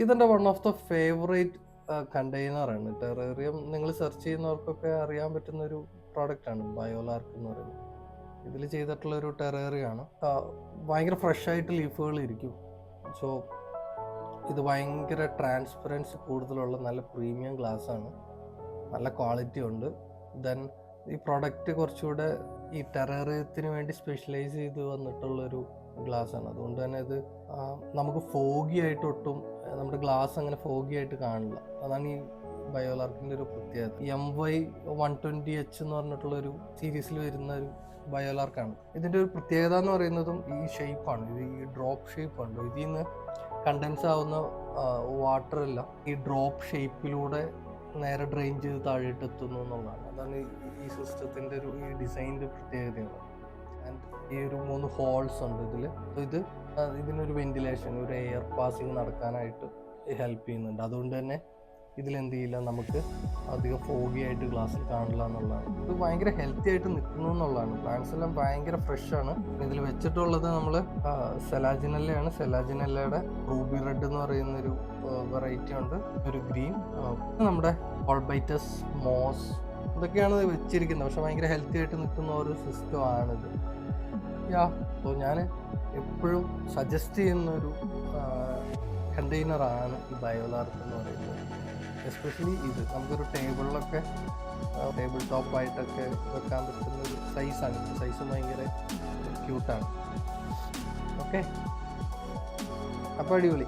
ഇതെൻ്റെ one of the favourite കണ്ടെയ്നറാണ്. Terrarium നിങ്ങൾ സെർച്ച് ചെയ്യുന്നവർക്കൊക്കെ അറിയാൻ പറ്റുന്ന ഒരു പ്രോഡക്റ്റാണ് ബയോലാർക്ക് എന്ന് പറയുന്നത്. ഇതിൽ ചെയ്തിട്ടുള്ള ഒരു ടെറേറിയാണ്. ഭയങ്കര ഫ്രഷ് ആയിട്ട് ലീഫുകൾ ഇരിക്കും. സോ ഇത് ഭയങ്കര ട്രാൻസ്പെറൻസി കൂടുതലുള്ള നല്ല പ്രീമിയം ഗ്ലാസ് ആണ്. നല്ല ക്വാളിറ്റി ഉണ്ട്. ദെൻ ഈ പ്രൊഡക്റ്റ് കുറച്ചുകൂടെ ഈ ടെറേറിയത്തിന് വേണ്ടി സ്പെഷ്യലൈസ് ചെയ്ത് വന്നിട്ടുള്ളൊരു ഗ്ലാസ് ആണ്. അതുകൊണ്ട് തന്നെ ഇത് നമുക്ക് ഫോഗി ആയിട്ട് ഒട്ടും നമ്മുടെ ഗ്ലാസ് അങ്ങനെ ഫോഗി ആയിട്ട് കാണില്ല. അതാണ് ഈ ബയോലാർക്കിൻ്റെ ഒരു പ്രത്യേകത. MY120H എന്ന് പറഞ്ഞിട്ടുള്ളൊരു സീരീസിൽ വരുന്ന ഒരു ബയോലാർക്കാണ്. ഇതിൻ്റെ ഒരു പ്രത്യേകത എന്ന് പറയുന്നതും ഈ ഷേപ്പാണ്. ഇത് ഈ ഡ്രോപ്പ് ഷേപ്പ് ഉണ്ട്. ഇതിൽ നിന്ന് കണ്ടൻസ് ആവുന്ന വാട്ടർ എല്ലാം ഈ ഡ്രോപ്പ് ഷേപ്പിലൂടെ നേരെ ഡ്രെയിൻ ചെയ്ത് താഴോട്ട് എത്തുന്നു എന്നുള്ളതാണ്. അതാണ് ഈ സിസ്റ്റത്തിൻ്റെ ഒരു ഈ ഡിസൈനിൻ്റെ പ്രത്യേകതയാണ്. ആൻഡ് ഈ ഒരു 3 ഹോൾസ് ഉണ്ട് ഇതിൽ. ഇതിനൊരു വെന്റിലേഷൻ, ഒരു എയർ പാസിങ് നടക്കാനായിട്ട് ഹെൽപ്പ് ചെയ്യുന്നുണ്ട്. അതുകൊണ്ട് തന്നെ ഇതിലെന്ത് ചെയ്യില്ല, നമുക്ക് അധികം ഫോഗി ആയിട്ട് ഗ്ലാസ്സിൽ കാണില്ല എന്നുള്ളതാണ്. ഇത് ഭയങ്കര ഹെൽത്തി ആയിട്ട് നിൽക്കുന്നു എന്നുള്ളതാണ്. പ്ലാന്റ്സ് എല്ലാം ഭയങ്കര ഫ്രഷ് ആണ്. ഇതിൽ വെച്ചിട്ടുള്ളത് നമ്മൾ സെലാജിനെല്ലയാണ്. സെലാജിനെല്ലയുടെ റൂബി റെഡ് എന്ന് പറയുന്നൊരു വെറൈറ്റി ഉണ്ട്, ഒരു ഗ്രീൻ. നമ്മുടെ ഓൾബൈറ്റസ് മോസ് ഇതൊക്കെയാണ് വെച്ചിരിക്കുന്നത്. പക്ഷെ ഭയങ്കര ഹെൽത്തി ആയിട്ട് നിൽക്കുന്ന ഒരു സിസ്റ്റമാണിത്. അപ്പോൾ ഞാൻ എപ്പോഴും സജസ്റ്റ് ചെയ്യുന്നൊരു കണ്ടെയ്നറാണ് ഈ ബയോലാർക്ക് എന്ന് പറയുന്നത്. എസ്പെഷ്യലി ഇത് നമുക്കൊരു ടേബിളിലൊക്കെ ടേബിൾ ടോപ്പായിട്ടൊക്കെ വെക്കാൻ പറ്റുന്ന ഒരു സൈസാണ്. സൈസും ഭയങ്കര ക്യൂട്ടാണ്. ഓക്കെ, അപ്പോൾ അടിപൊളി.